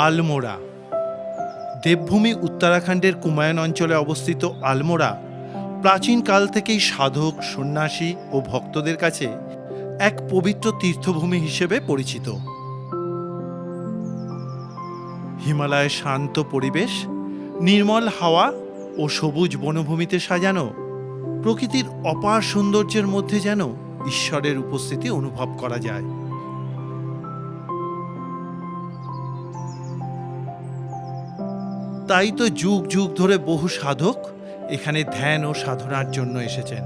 আলমোড়া। দেবভূমি উত্তরাখণ্ডের কুমায়ুন অঞ্চলে অবস্থিত আলমোড়া প্রাচীনকাল থেকেই সাধক, সন্ন্যাসী ও ভক্তদের কাছে এক পবিত্র তীর্থভূমি হিসেবে পরিচিত। হিমালয়ের শান্ত পরিবেশ, নির্মল হাওয়া ও সবুজ বনভূমিতে সাজানো প্রকৃতির অপার সৌন্দর্যের মধ্যে যেন ঈশ্বরের উপস্থিতি অনুভব করা যায়। তাই তো যুগ যুগ ধরে বহু সাধক এখানে ধ্যান ও সাধনার জন্য এসেছেন।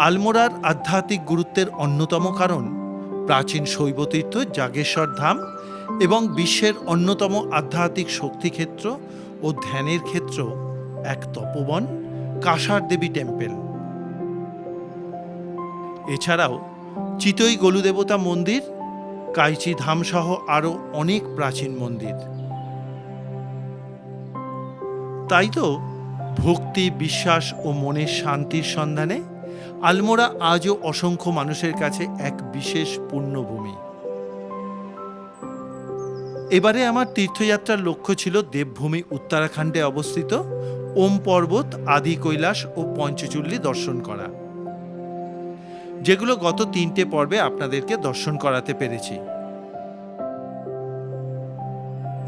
আলমোড়ার আধ্যাত্মিক গুরুত্বের অন্যতম কারণ প্রাচীন শৈবতীর্থ জাগেশ্বর ধাম এবং বিশ্বের অন্যতম আধ্যাত্মিক শক্তিক্ষেত্র ও ধ্যানের ক্ষেত্র এক তপোবন কাসার দেবী টেম্পল। এছাড়াও চিতই গলুদেবতা মন্দির, কাইচি ধাম সহ আরও অনেক প্রাচীন মন্দির। তাই তো ভক্তি, বিশ্বাস ও মনের শান্তির সন্ধানে আলমোড়া আজও অসংখ্য মানুষের কাছে এক বিশেষ পুণ্যভূমি। এবারে আমার তীর্থযাত্রার লক্ষ্য ছিল দেবভূমি উত্তরাখণ্ডে অবস্থিত ওম পর্বত, আদি কৈলাস ও পঞ্চচূল্লী দর্শন করা, যেগুলো গত 3টে পর্বে আপনাদেরকে দর্শন করাতে পেরেছি।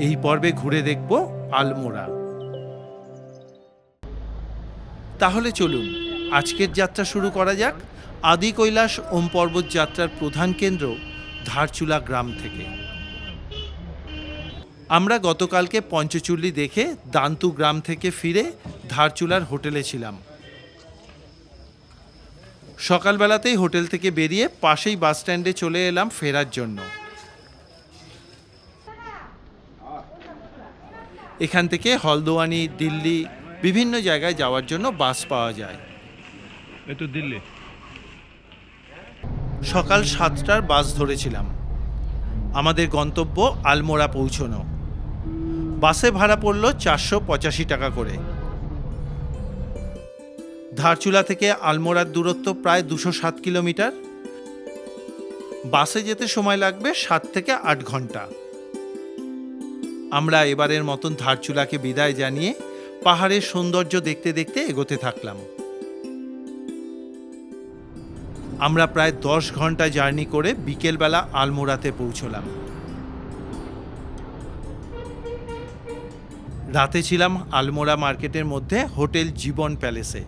এই পর্বে ঘুরে দেখব আলমোড়া। তাহলে চলুন আজকের যাত্রা শুরু করা যাক আদি কৈলাস ওম পর্বত যাত্রার প্রধান কেন্দ্র ধারচুলা গ্রাম থেকে। আমরা গতকালকে পঞ্চচূল্লী দেখে দান্তু গ্রাম থেকে ফিরে ধারচুলার হোটেলে ছিলাম। সকালবেলাতেই হোটেল থেকে বেরিয়ে পাশেই বাস স্ট্যান্ডে চলে এলাম ফেরার জন্য। এখান থেকে হলদোয়ানি, দিল্লি বিভিন্ন জায়গায় যাওয়ার জন্য বাস পাওয়া যায়। দিল্লি সকাল 7টার বাস ধরেছিলাম। আমাদের গন্তব্য আলমোড়া পৌঁছনো। বাসে ভাড়া পড়ল 485 টাকা করে। ধারচুলা থেকে আলমোড়ার দূরত্ব প্রায় 207 কিলোমিটার। বাসে যেতে সময় লাগবে 7 থেকে 8 ঘন্টা। আমরা এবারের মতন ধারচুলাকে বিদায় জানিয়ে পাহাড়ের সৌন্দর্য দেখতে দেখতে এগোতে থাকলাম। আমরা প্রায় 10 ঘন্টা জার্নি করে বিকেলবেলা আলমোড়াতে পৌঁছলাম। রাতে ছিলাম আলমোড়া মার্কেটের মধ্যে হোটেল জীবন প্যালেসে।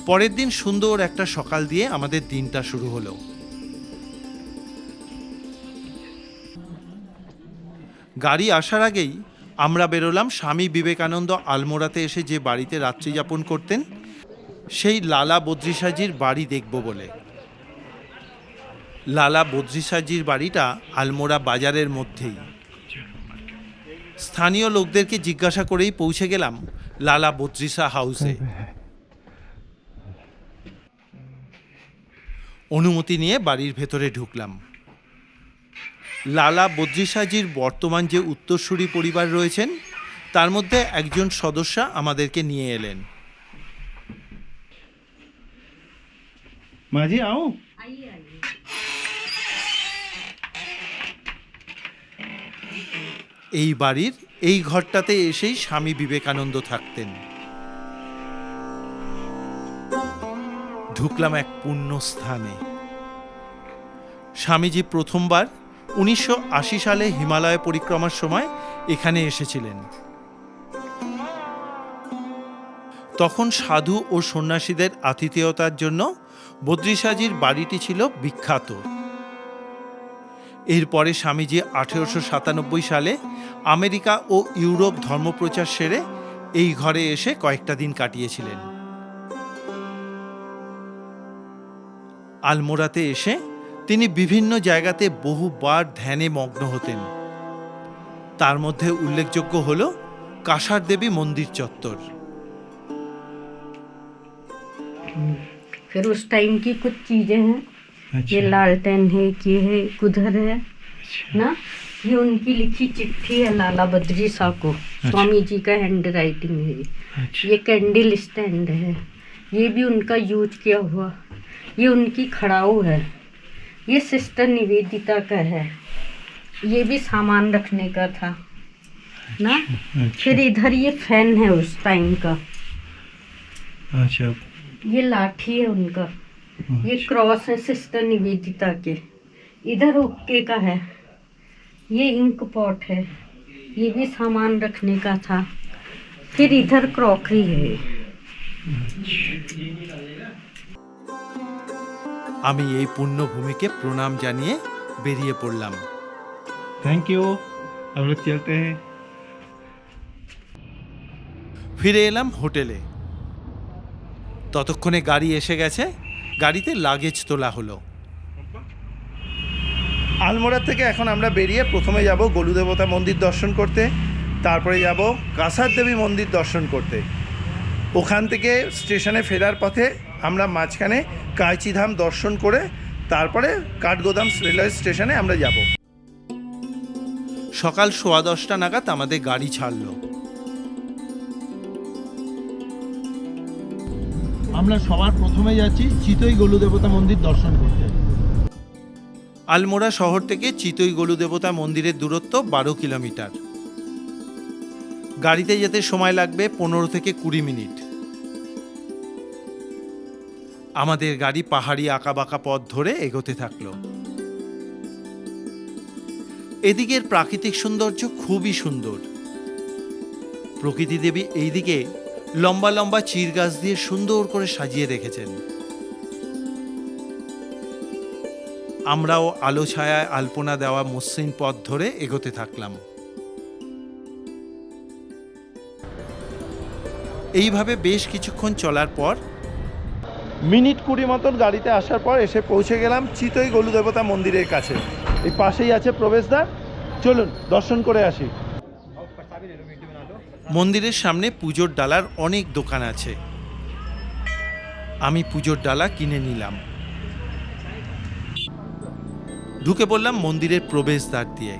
পরের দিন সুন্দর একটা সকাল দিয়ে আমাদের দিনটা শুরু হলো। গাড়ি আসার আগেই আমরা বেরোলাম স্বামী বিবেকানন্দ আলমোড়াতে এসে যে বাড়িতে রাত্রি যাপন করতেন সেই লালা বদ্রিসাজির বাড়ি দেখব বলে। লালা বদ্রিসাজির বাড়িটা আলমোড়া বাজারের মধ্যেই। স্থানীয় লোকদেরকে জিজ্ঞাসা করেই পৌঁছে গেলাম লালা বদ্রিসা হাউসে। অনুমতি নিয়ে বাড়ির ভেতরে ঢুকলাম। লালা বদ্রিসাজির বর্তমান যে উত্তরসূরি পরিবার রয়েছেন তার মধ্যে একজন সদস্য আমাদেরকে নিয়ে এলেন। মাঝি আও। এই বাড়ির এই ঘরটাতে এসেই স্বামী বিবেকানন্দ থাকতেন। ঢুকলাম এক পুণ্য স্থানে। স্বামীজি প্রথমবার 1980 সালে হিমালয় পরিক্রমার সময় এখানে এসেছিলেন। তখন সাধু ও সন্ন্যাসীদের আতিথেয়তার জন্য বদ্রিসাজির বাড়িটি ছিল বিখ্যাত। এরপরে স্বামীজি 1897 সালে আমেরিকা ও ইউরোপ ধর্মপ্রচার সেরে এই ঘরে এসে কয়েকটা দিন কাটিয়েছিলেন। আলমোড়াতে এসে তিনি বিভিন্ন জায়গাতে বহুবার ধ্যানে মগ্ন হতেন। তার মধ্যে উল্লেখযোগ্য হল কাসার দেবী মন্দির চত্বর। फिर उस टाइम की कुछ चीजें हैं। ये लालटेन है, ये है, उधर है ना। ये उनकी लिखी चिट्ठी है लाला बद्री शाह को। स्वामी जी का हैंड राइटिंग है। ये कैंडल स्टैंड है, ये भी उनका यूज किया हुआ। ये उनकी खड़ाऊ है ये सिस्टर निवेदिता का है, ये भी सामान रखने का था ना। फिर इधर ये फैन है उस टाइम का, अच्छा ये लाठी है उनका, ये क्रॉस है सिस्टर निवेदिता के। इधर ओके का है, ये इंक पॉट है, ये भी सामान रखने का था। फिर इधर क्रॉकरी है। আমি এই পুণ্যভূমিকে প্রণাম জানিয়ে বেরিয়ে পড়লাম। थैंक यू, हम लोग चलते हैं। ফিরে এলাম হোটেলে। ততক্ষণে গাড়ি এসে গেছে, গাড়িতে লাগেজ তোলা হলো। আলমোড়া থেকে এখন আমরা বেরিয়ে প্রথমে যাব গলুদেবতা মন্দির দর্শন করতে, তারপরে যাব কাসার দেবী মন্দির দর্শন করতে। ওখান থেকে স্টেশনে ফেরার পথে আমরা মাঝখানে কাঁচিধাম দর্শন করে তারপরে কাঠগোদাম রেলওয়ে স্টেশনে আমরা যাব। সকাল 10:15 নাগাদ আমাদের গাড়ি ছাড়লো। আমরা সবার প্রথমে যাচ্ছি চিতই গলুদেবতা মন্দির দর্শন করতে। আলমোড়া শহর থেকে চিতই গলুদেবতা মন্দিরের দূরত্ব 12 কিলোমিটার। গাড়িতে যেতে সময় লাগবে 15 থেকে 20 মিনিট। আমাদের গাড়ি পাহাড়ি আঁকাবাঁকা পথ ধরে এগোতে থাকলো। এদিকের প্রাকৃতিক সৌন্দর্য খুবই সুন্দর। প্রকৃতি দেবী এইদিকে লম্বা লম্বা চির গাছ দিয়ে সুন্দর করে সাজিয়ে রেখেছেন। আমরাও আলো ছায়ায় আলপনা দেওয়া মসৃণ পথ ধরে এগোতে থাকলাম। এইভাবে বেশ কিছুক্ষণ চলার পর মিনিট 20 মতন গাড়িতে আসার পর এসে পৌঁছে গেলাম চিতই গলুদেবতা মন্দিরের কাছে। এই পাশেই আছে প্রবেশদ্বার, চলুন দর্শন করে আসি। মন্দিরের সামনে পুজোর ডালার অনেক দোকান আছে। আমি পুজোর ডালা কিনে নিলাম। ঢুকে পড়লাম মন্দিরের প্রবেশদ্বার দিয়ে।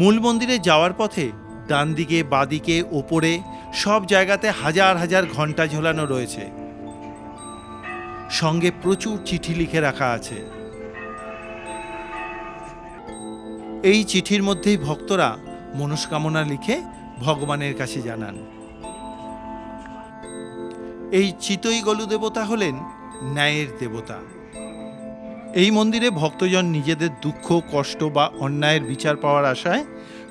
মূল মন্দিরে যাওয়ার পথে ডান দিকে বাদিকে ওপরে সব জায়গাতে হাজার হাজার ঘণ্টা ঝোলানো রয়েছে। সঙ্গে প্রচুর চিঠি লিখে রাখা আছে। এই চিঠির মধ্যেই ভক্তরা মনস্কামনা লিখে ভগবানের কাছে জানান। এই চিতই গলুদেবতা হলেন ন্যায়ের দেবতা। এই মন্দিরে ভক্তজন নিজেদের দুঃখ কষ্ট বা অন্যায়ের বিচার পাওয়ার আশায়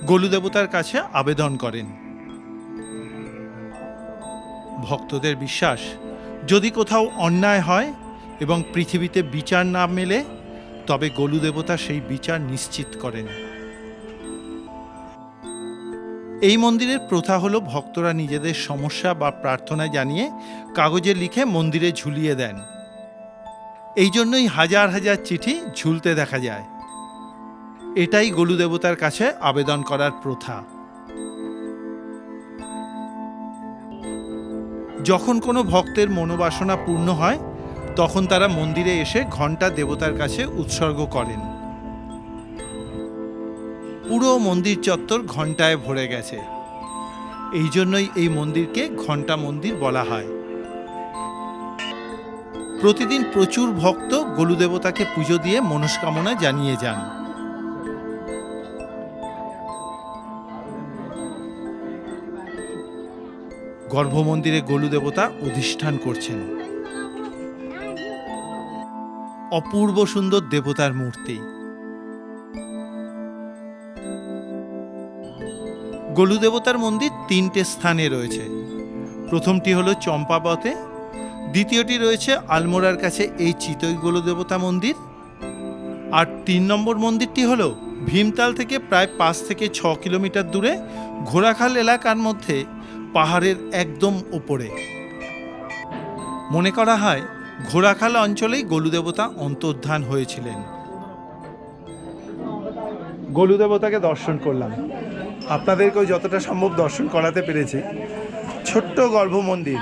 গলুদেবতার কাছে আবেদন করেন। ভক্তদের বিশ্বাস, যদি কোথাও অন্যায় হয় এবং পৃথিবীতে বিচার না মেলে, তবে গলুদেবতা সেই বিচার নিশ্চিত করেন। এই মন্দিরের প্রথা হলো ভক্তরা নিজেদের সমস্যা বা প্রার্থনা জানিয়ে কাগজে লিখে মন্দিরে ঝুলিয়ে দেন। এই জন্যই হাজার হাজার চিঠি ঝুলতে দেখা যায়। এটাই গলুদেবতার কাছে আবেদন করার প্রথা। যখন কোনো ভক্তের মনোবাসনা পূর্ণ হয়, তখন তারা মন্দিরে এসে ঘণ্টা দেবতার কাছে উৎসর্গ করেন। পুরো মন্দির চত্বর ঘণ্টায় ভরে গেছে। এই জন্যই এই মন্দিরকে ঘণ্টা মন্দির বলা হয়। প্রতিদিন প্রচুর ভক্ত গলুদেবতাকে পুজো দিয়ে মনস্কামনা জানিয়ে যান। গর্ভমন্দিরে গলুদেবতা অধিষ্ঠান করছেন। অপূর্ব সুন্দর দেবতার মূর্তি। গলুদেবতার মন্দির 3টে স্থানে রয়েছে। প্রথমটি হলো চম্পাবতে, দ্বিতীয়টি রয়েছে আলমোড়ার কাছে এই চিতই গলুদেবতা মন্দির, আর 3 নম্বর মন্দিরটি হলো ভীমতাল থেকে প্রায় 5 থেকে 6 কিলোমিটার দূরে ঘোড়াখাল এলাকার মধ্যে পাহাড়ের একদম ওপরে। মনে করা হয় ঘোড়াখাল অঞ্চলেই গলুদেবতা অন্তর্ধান হয়েছিলেন। গলুদেবতাকে দর্শন করলাম, আপনাদেরকেও যতটা সম্ভব দর্শন করাতে পেরেছি। ছোট্ট গর্ভ মন্দির,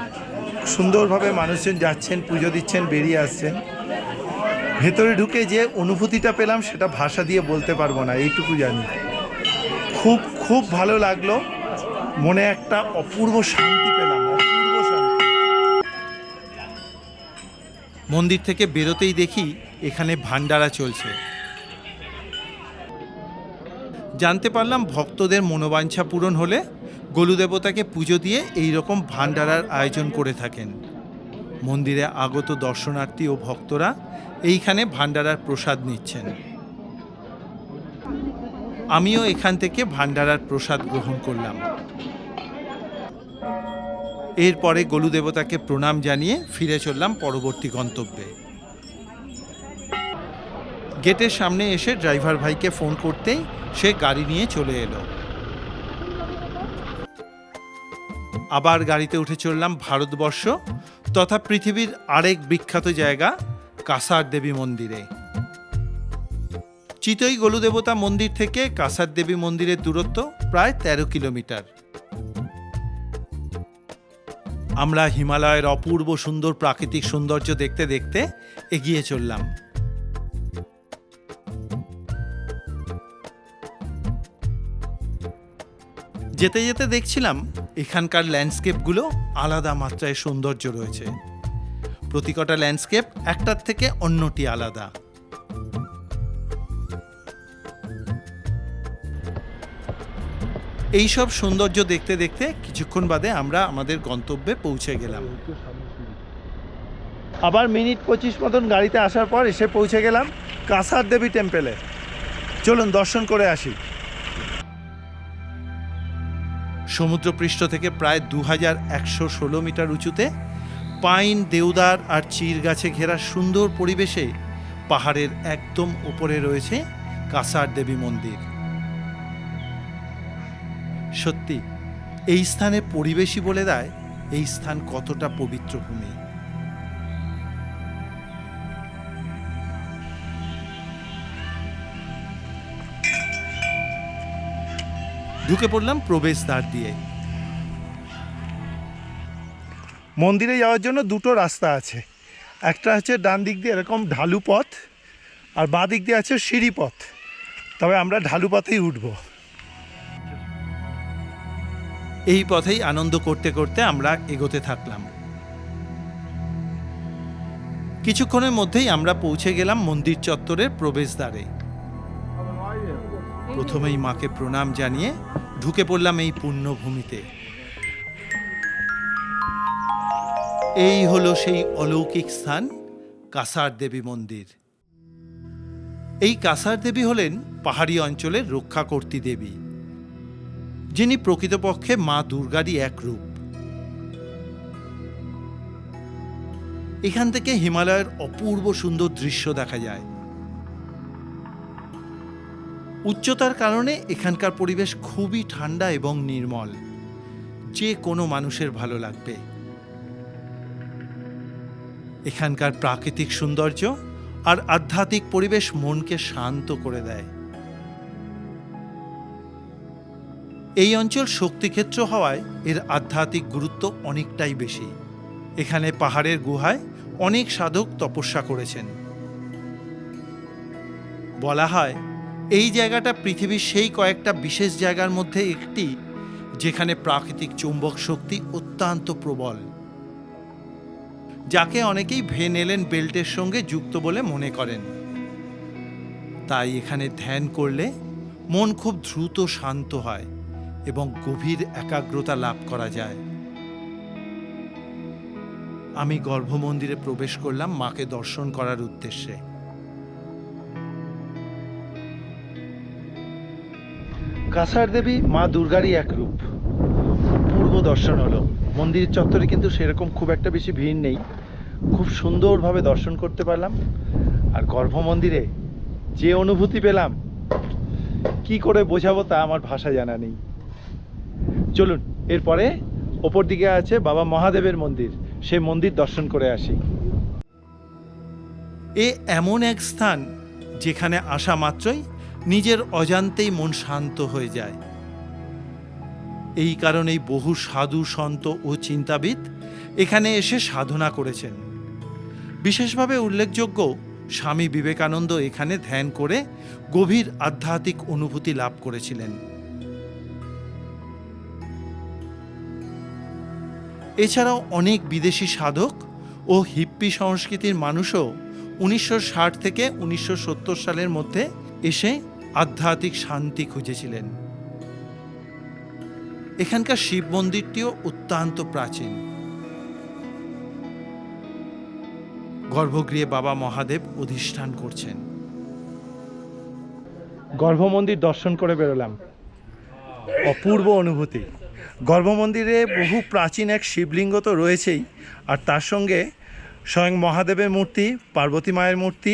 সুন্দরভাবে মানুষজন যাচ্ছেন, পুজো দিচ্ছেন, বেরিয়ে আসছেন। ভেতরে ঢুকে যে অনুভূতিটা পেলাম সেটা ভাষা দিয়ে বলতে পারবো না, এইটুকু জানি। খুব খুব ভালো লাগলো, মনে একটা অপূর্ব শান্তি পেলাম, অপূর্ব শান্তি। মন্দির থেকে বেরোতেই দেখি এখানে ভান্ডারা চলছে। জানতে পারলাম ভক্তদের মনোবাঞ্ছা পূরণ হলে গোলু দেবতাকে পুজো দিয়ে এই রকম ভান্ডারার আয়োজন করে থাকেন। মন্দিরে আগত দর্শনার্থী ও ভক্তরা এইখানে ভান্ডারার প্রসাদ নিচ্ছেন। আমিও এখান থেকে ভান্ডারার প্রসাদ গ্রহণ করলাম। এরপরে গোলু দেবতাকে প্রণাম জানিয়ে ফিরে চললাম পরবর্তী গন্তব্যে। গেটের সামনে এসে ড্রাইভার ভাইকে ফোন করতেই সে গাড়ি নিয়ে চলে এলো। আবার গাড়িতে উঠে চললাম ভারতবর্ষ তথা পৃথিবীর আরেক বিখ্যাত জায়গা কাসার দেবী মন্দিরে। চিতই গোলু দেবতা মন্দির থেকে কাসার দেবী মন্দিরের দূরত্ব প্রায় 13 কিলোমিটার। আমরা হিমালয়ের অপূর্ব সুন্দর প্রাকৃতিক সৌন্দর্য দেখতে দেখতে এগিয়ে চললাম। যেতে যেতে দেখছিলাম এখানকার ল্যান্ডস্কেপগুলো আলাদা মাত্রায় সৌন্দর্য রয়েছে। প্রতিকটা ল্যান্ডস্কেপ একটার থেকে অন্যটি আলাদা। এইসব সৌন্দর্য দেখতে দেখতে কিছুক্ষণ বাদে আমরা আমাদের গন্তব্যে পৌঁছে গেলাম। আবার মিনিট 25 মতন গাড়িতে আসার পর এসে পৌঁছে গেলাম কাসার দেবী টেম্পেলে। চলুন দর্শন করে আসি। সমুদ্রপৃষ্ঠ থেকে প্রায় 2116 মিটার উঁচুতে পাইন, দেওদার আর চির গাছে ঘেরা সুন্দর পরিবেশে পাহাড়ের একদম উপরে রয়েছে কাসার দেবী মন্দির। সত্যি এই স্থানের পরিবেশই বলে দেয় এই স্থান কতটা পবিত্র ভূমি। ঢুকে পড়লাম প্রবেশদ্বার দিয়ে। মন্দিরে যাওয়ার জন্য দুটো রাস্তা আছে। একটা হচ্ছে ডান দিক দিয়ে এরকম ঢালু পথ, আর বাঁ দিক দিয়ে আছে সিঁড়ি পথ। তবে আমরা ঢালু পথেই উঠব। এই পথেই আনন্দ করতে করতে আমরা এগোতে থাকলাম। কিছুক্ষণের মধ্যেই আমরা পৌঁছে গেলাম মন্দির চত্বরের প্রবেশদ্বারে। প্রথমেই মাকে প্রণাম জানিয়ে ঢুকে পড়লাম এই পুণ্যভূমিতে। এই হলো সেই অলৌকিক স্থান কাসার দেবী মন্দির। এই কাসার দেবী হলেন পাহাড়ি অঞ্চলের রক্ষাকর্ত্রী দেবী, যিনি প্রকৃতপক্ষে মা দুর্গারই এক রূপ। এখান থেকে হিমালয়ের অপূর্ব সুন্দর দৃশ্য দেখা যায়। উচ্চতার কারণে এখানকার পরিবেশ খুবই ঠান্ডা এবং নির্মল, যে কোনো মানুষের ভালো লাগবে। এখানকার প্রাকৃতিক সৌন্দর্য আর আধ্যাত্মিক পরিবেশ মনকে শান্ত করে দেয়। এই অঞ্চল শক্তিক্ষেত্র হওয়ায় এর আধ্যাত্মিক গুরুত্ব অনেকটাই বেশি। এখানে পাহাড়ের গুহায় অনেক সাধক তপস্যা করেছেন। বলা হয় এই জায়গাটা পৃথিবীর সেই কয়েকটা বিশেষ জায়গার মধ্যে একটি, যেখানে প্রাকৃতিক চুম্বক শক্তি অত্যন্ত প্রবল, যাকে অনেকেই ভেন এলেন বেল্টের সঙ্গে যুক্ত বলে মনে করেন। তাই এখানে ধ্যান করলে মন খুব দ্রুত শান্ত হয় এবং গভীর একাগ্রতা লাভ করা যায়। আমি গর্ভমন্দিরে প্রবেশ করলাম মাকে দর্শন করার উদ্দেশ্যে। কাসার দেবী মা দুর্গারই এক রূপ। পূর্ব দর্শন হলো। মন্দির চত্বরে কিন্তু সেরকম খুব একটা বেশি ভিড় নেই, খুব সুন্দরভাবে দর্শন করতে পারলাম। আর গর্ভমন্দিরে যে অনুভূতি পেলাম কি করে বোঝাবো তা আমার ভাষা জানা নেই। চলুন এরপরে ওপর দিকে আছে বাবা মহাদেবের মন্দির, সেই মন্দির দর্শন করে আসি। এ এমন এক স্থান যেখানে আসা মাত্রই নিজের অজান্তেই মন শান্ত হয়ে যায়। এই কারণেই বহু সাধু সন্ত ও চিন্তাবিদ এখানে এসে সাধনা করেছেন। বিশেষভাবে উল্লেখযোগ্য স্বামী বিবেকানন্দ এখানে ধ্যান করে গভীর আধ্যাত্মিক অনুভূতি লাভ করেছিলেন। এছাড়াও অনেক বিদেশি সাধক ও হিপ্পি সংস্কৃতির মানুষও 1960 থেকে 1970 সালের মধ্যে এসে আধ্যাত্মিক শান্তি খুঁজেছিলেন। এখানকার শিব মন্দিরটিও অত্যন্ত প্রাচীন। গর্ভগৃহে বাবা মহাদেব অধিষ্ঠান করছেন। গর্ভমন্দির দর্শন করে বেরোলাম, অপূর্ব অনুভূতি। গর্ভমন্দিরে বহু প্রাচীন এক শিবলিঙ্গ তো রয়েছেই, আর তার সঙ্গে স্বয়ং মহাদেবের মূর্তি, পার্বতী মায়ের মূর্তি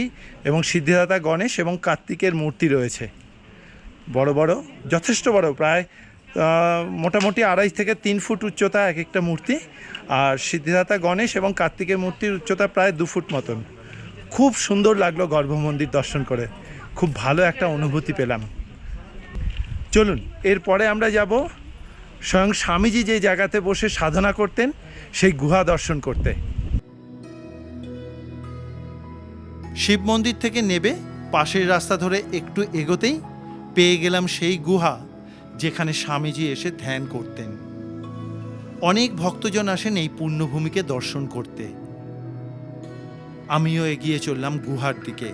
এবং সিদ্ধিদাতা গণেশ এবং কার্তিকের মূর্তি রয়েছে। বড় বড়, যথেষ্ট বড়, প্রায় মোটামুটি 2.5 থেকে 3 ফুট উচ্চতা এক একটা মূর্তি। আর সিদ্ধিদাতা গণেশ এবং কার্তিকের মূর্তির উচ্চতা প্রায় 2 ফুট মতন। খুব সুন্দর লাগলো গর্ভমন্দির দর্শন করে, খুব ভালো একটা অনুভূতি পেলাম। চলুন এরপরে আমরা যাব স্বয়ং স্বামীজি যে জায়গাতে বসে সাধনা করতেন সেই গুহা দর্শন করতে। শিব মন্দির থেকে নেবে পাশের রাস্তা ধরে একটু এগোতেই পেয়ে গেলাম সেই গুহা যেখানে স্বামীজি এসে ধ্যান করতেন। অনেক ভক্তজন আসেন এই পুণ্যভূমিকে দর্শন করতে। আমিও এগিয়ে চললাম গুহার দিকে।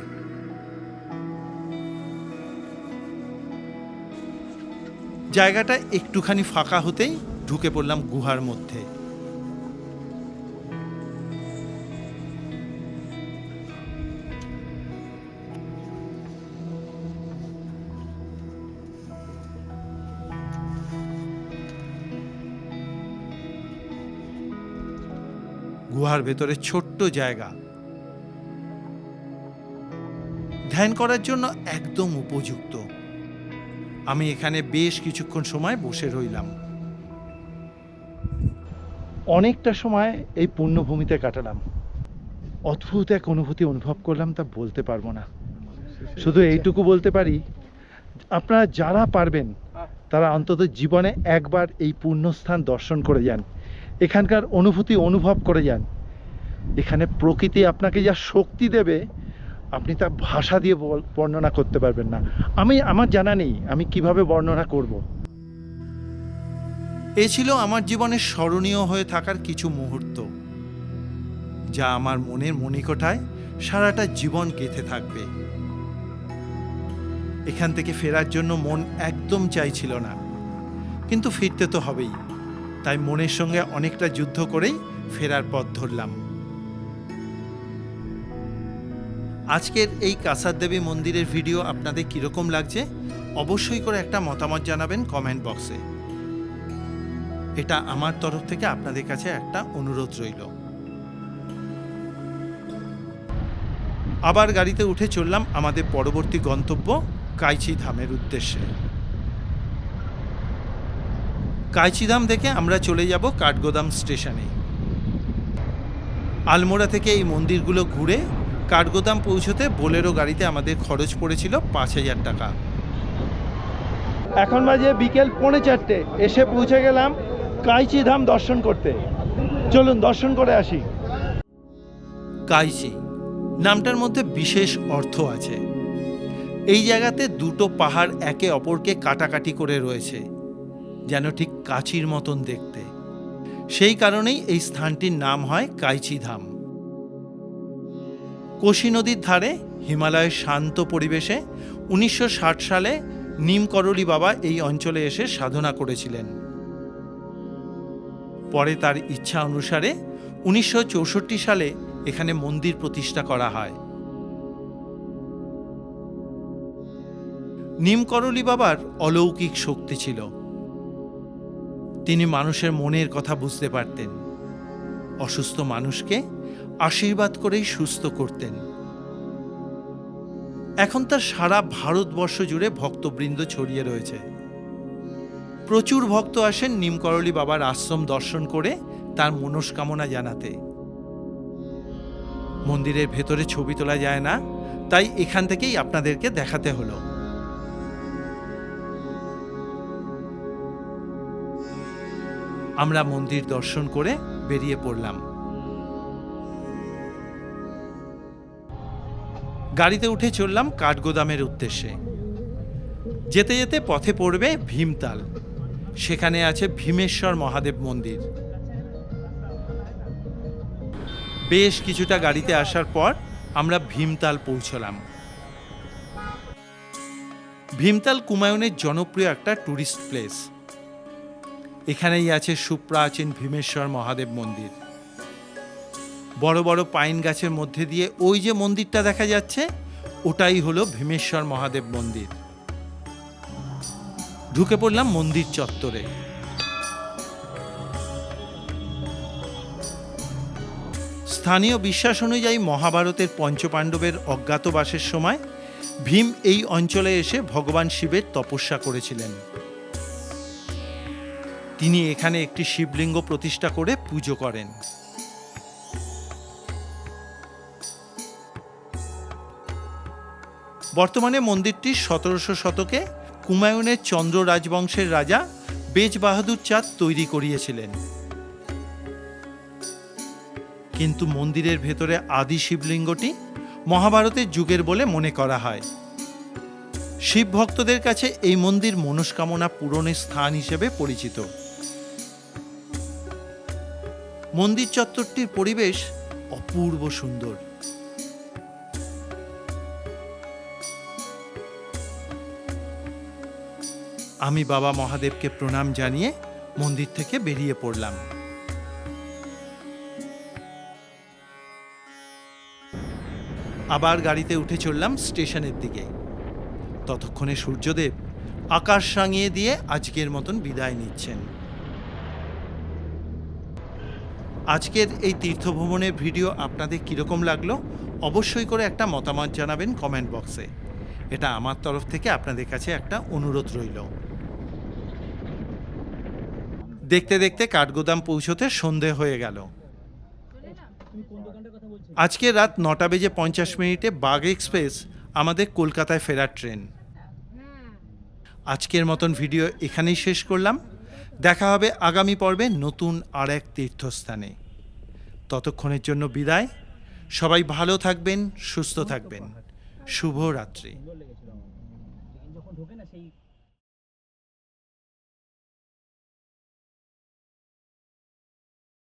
জায়গাটা একটুখানি ফাঁকা হতেই ঢুকে পড়লাম গুহার মধ্যে। গুহার ভেতরে ছোট্ট জায়গা, ধ্যান করার জন্য একদম উপযুক্ত। আমি এখানে বেশ কিছুক্ষণ সময় বসে রইলাম। অনেকটা সময় এই পুণ্যভূমিতে কাটালাম। অদ্ভুত এক অনুভূতি অনুভব করলাম, তা বলতে পারবো না। শুধু এইটুকু বলতে পারি, আপনারা যারা পারবেন তারা অন্তত জীবনে একবার এই পুণ্যস্থান দর্শন করে যান, এখানকার অনুভূতি অনুভব করে যান। এখানে প্রকৃতি আপনাকে যা শক্তি দেবে আপনি তা ভাষা দিয়ে বর্ণনা করতে পারবেন না। আমার জানা নেই আমি কিভাবে বর্ণনা করব। এ ছিল আমার জীবনের স্মরণীয় হয়ে থাকার কিছু মুহূর্ত, যা আমার মনের মণিকোঠায় সারাটা জীবন গেঁথে থাকবে। এখান থেকে ফেরার জন্য মন একদম চাইছিল না, কিন্তু ফিরতে তো হবেই। তাই মনের সঙ্গে অনেকটা যুদ্ধ করেই ফেরার পথ ধরলাম। আজকের এই কাসার দেবী মন্দিরের ভিডিও আপনাদের কীরকম লাগছে অবশ্যই করে একটা মতামত জানাবেন কমেন্ট বক্সে। এটা আমার তরফ থেকে আপনাদের কাছে একটা অনুরোধ রইল। আবার গাড়িতে উঠে চললাম আমাদের পরবর্তী গন্তব্য কাইচি ধামের উদ্দেশ্যে। কাইচিধাম থেকে আমরা চলে যাব কাঠগোদাম স্টেশনে। আলমোড়া থেকে এই মন্দিরগুলো ঘুরে কাঠগোদাম পৌঁছতে বোলেরো গাড়িতে আমাদের খরচ পড়েছিল 5,000 টাকা। এখন বাজে বিকেল 3:45, এসে পৌঁছে গেলাম কাইচি ধাম দর্শন করতে। চলুন দর্শন করে আসি। কাইচি নামটার মধ্যে বিশেষ অর্থ আছে। এই জায়গাতে দুটো পাহাড় একে অপরকে কাটাকাটি করে রয়েছে, যেন ঠিক কাচির মতন দেখতে। সেই কারণেই এই স্থানটির নাম হয় কাইচি ধাম। কোশি নদীর ধারে হিমালয়ের শান্ত পরিবেশে 1960 সালে নিমকরলি বাবা এই অঞ্চলে এসে সাধনা করেছিলেন। পরে তার ইচ্ছা অনুসারে 1964 সালে এখানে মন্দির প্রতিষ্ঠা করা হয়। নিমকরলি বাবার অলৌকিক শক্তি ছিল। তিনি মানুষের মনের কথা বুঝতে পারতেন, অসুস্থ মানুষকে আশীর্বাদ করেই সুস্থ করতেন। এখন তার সারা ভারতবর্ষ জুড়ে ভক্তবৃন্দ ছড়িয়ে রয়েছে। প্রচুর ভক্ত আসেন নিমকরলি বাবার আশ্রম দর্শন করে তার মনস্কামনা জানাতে। মন্দিরের ভেতরে ছবি তোলা যায় না, তাই এখান থেকেই আপনাদেরকে দেখাতে হলো। আমরা মন্দির দর্শন করে বেরিয়ে পড়লাম। গাড়িতে উঠে চললাম কাঠগোদামের উদ্দেশ্যে। যেতে যেতে পথে পড়বে ভীমতাল। সেখানে আছে ভীমেশ্বর মহাদেব মন্দির। বেশ কিছুটা গাড়িতে আসার পর আমরা ভীমতাল পৌঁছলাম। ভীমতাল কুমায়ুনের জনপ্রিয় একটা ট্যুরিস্ট প্লেস। এখানেই আছে সুপ্রাচীন ভীমেশ্বর মহাদেব মন্দির। বড় বড় পাইন গাছের মধ্যে দিয়ে ওই যে মন্দিরটা দেখা যাচ্ছে, ওটাই হলো ভীমেশ্বর মহাদেব মন্দির। ঢুকে পড়লাম মন্দির চত্বরে। স্থানীয় বিশ্বাস অনুযায়ী মহাভারতের পঞ্চপাণ্ডবের অজ্ঞাতবাসের সময় ভীম এই অঞ্চলে এসে ভগবান শিবের তপস্যা করেছিলেন। তিনি এখানে একটি শিবলিঙ্গ প্রতিষ্ঠা করে পুজো করেন। বর্তমানে মন্দিরটি 1700 শতকে কুমায়ুনের চন্দ্র রাজবংশের রাজা বেজ বাহাদুর চাঁদ তৈরি করিয়েছিলেন। কিন্তু মন্দিরের ভেতরে আদি শিবলিঙ্গটি মহাভারতের যুগের বলে মনে করা হয়। শিব ভক্তদের কাছে এই মন্দির মনস্কামনা পূরণের স্থান হিসেবে পরিচিত। মন্দির চত্বরটির পরিবেশ অপূর্ব সুন্দর। আমি বাবা মহাদেবকে প্রণাম জানিয়ে মন্দির থেকে বেরিয়ে পড়লাম। আবার গাড়িতে উঠে চললাম স্টেশনের দিকে। ততক্ষণে সূর্যদেব আকাশ রাঙিয়ে দিয়ে আজকের মতন বিদায় নিচ্ছেন। আজকের এই তীর্থভ্রমণের ভিডিও আপনাদের কীরকম লাগলো অবশ্যই করে একটা মতামত জানাবেন কমেন্ট বক্সে। এটা আমার তরফ থেকে আপনাদের কাছে একটা অনুরোধ রইল। দেখতে দেখতে কাঠগোদাম পৌঁছতে সন্ধে হয়ে গেল। আজকে রাত 9:50 বাগ এক্সপ্রেস আমাদের কলকাতায় ফেরার ট্রেন। আজকের মতন ভিডিও এখানেই শেষ করলাম। দেখা হবে আগামী পর্বে নতুন আর এক তীর্থস্থানে। ততক্ষণের জন্য বিদায়। সবাই ভালো থাকবেন, সুস্থ থাকবেন। শুভরাত্রি।